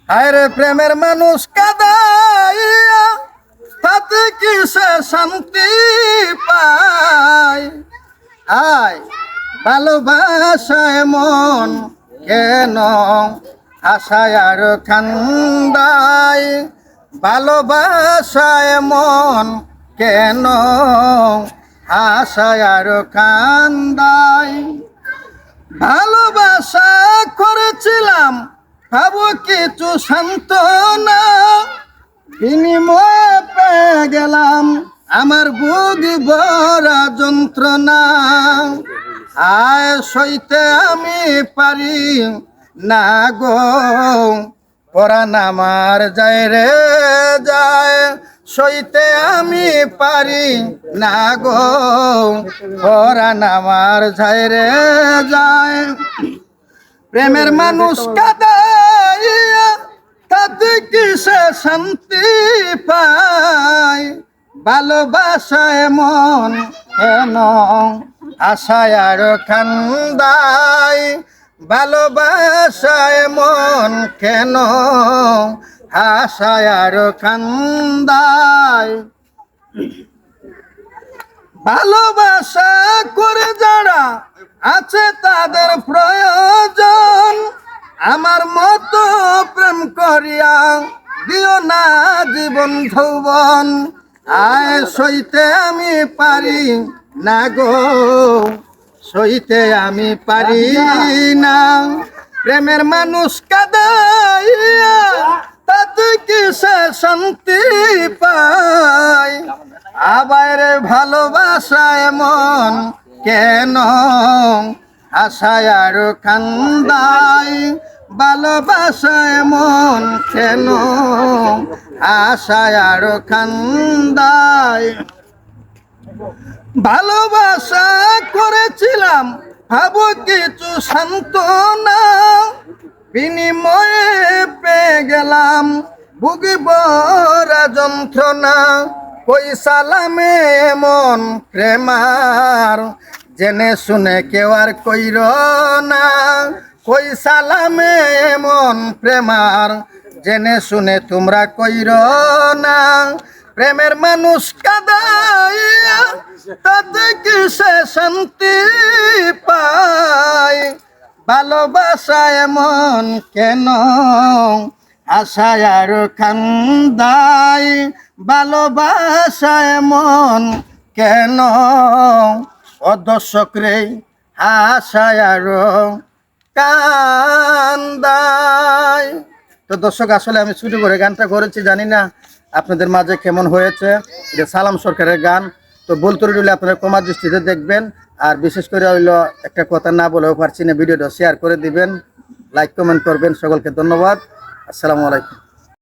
আরে প্রেমের মানুষ কাদাইয়া তাতে কি সে শান্তি পায়? আয় ভালোবাসায় মন কেন আশায় আর খান্দায়? ভালোবাসায় মন কেন আশায় আর খান্দায়? ভালোবাসা করেছিলাম ভাবো কিছু সান্ত্বনা, বিনিময়ে পেয়ে গেলাম আমার বুক ভরা যন্ত্রণা। আয় সইতে আমি পারি না গো, পরাণ আমার যায় রে যায়, সইতে আমি পারি না গো, পরাণ আমার যায় রে যায়। প্রেমের মানুষ কাদাইয়া তাতে কিসে শান্তি পায়? ভালোবাসায় মন কেন আশায় আর খান্দায়? ভালোবাসায় মন কেন আশায় আর খান্দায়? ভালোবাসা করে যারা আছে তাদের প্রয়োজন, আমার মতো প্রেম করিয়া দিও না জীবন যৌবন। আয় সইতে আমি পারি না গো, সইতে আমি পারি না। প্রেমের মানুষ কাদাইয়া তাতে কিসে শান্তি পায়? আবার ভালোবাসায় মন কেন আশায় আর খান্দায়? ভালোবাসায় মন কেন আশায় আর খান্দায়? ভালোবাসা করেছিলাম ভাবো কিছু সান্ত্বনা, বিনিময়ে পেয়ে গেলাম বুক ভরা যন্ত্রণা। কই সালামে মন প্রেমার জেনে শুনে কেউ আর কইর না? কই সালামে মন প্রেমার জেনে শুনে তোমরা কইর না? প্রেমের মানুষ কাদাইয়া তাতে কিসে শান্তি পায়? ভালোবাসায় মন কেন আশায় আর খান্দায়? ভালোবাসায় মন কেন ও দর্শক রে আশায় আর কান্দায়? তো দর্শক, আসলে আমি ছুটি করে গানটা করেছি, জানি না আপনাদের মাঝে কেমন হয়েছে। এটা সালাম সরকারের গান। তো ভুল ত্রুটি হলে আপনারা ক্ষমা দৃষ্টিতে দেখবেন। আর বিশেষ করে হইলো একটা কথা না বলেও পারছি না, ভিডিওটা শেয়ার করে দিবেন, লাইক কমেন্ট করবেন। সকলকে ধন্যবাদ। আসসালামু আলাইকুম।